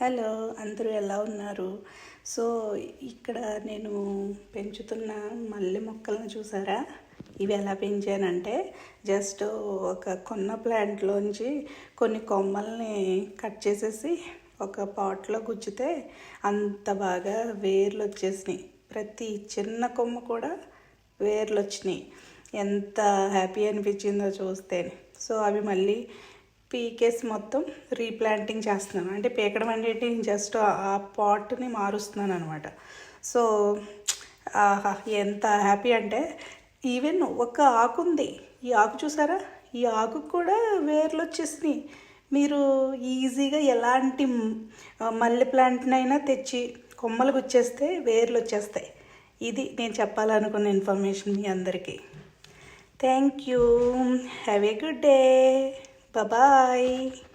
Hello, అందరూ ఎలా ఉన్నారు? సో ఇక్కడ నేను పెంచుతున్న మల్లె మొక్కలను చూసారా? ఇవి ఎలా పెంచానంటే జస్ట్ ఒక కొన్న ప్లాంట్లోంచి కొన్ని కొమ్మల్ని కట్ చేసేసి ఒక పాట్లో గుచ్చితే అంత బాగా వేర్లు వచ్చేసినాయి. ప్రతి చిన్న కొమ్మ కూడా వేర్లు వచ్చినాయి. ఎంత హ్యాపీ అనిపించిందో చూస్తే. సో అవి మళ్ళీ పీకేసి మొత్తం రీప్లాంటింగ్ చేస్తున్నాను. అంటే పీకడం అంటే జస్ట్ ఆ పాట్ని మారుస్తున్నాను అనమాట. సో ఎంత హ్యాపీ అంటే ఈవెన్ ఒక ఆకు ఉంది, ఈ ఆకు చూసారా? ఈ ఆకు కూడా వేర్లు వచ్చేసినాయి. మీరు ఈజీగా ఎలాంటి మల్లె ప్లాంట్నైనా తెచ్చి కొమ్మలు గుచ్చేస్తే వేర్లు వచ్చేస్తాయి. ఇది నేను చెప్పాలనుకున్న ఇన్ఫర్మేషన్ మీ అందరికీ. Thank you. Have a good day. Bye-bye.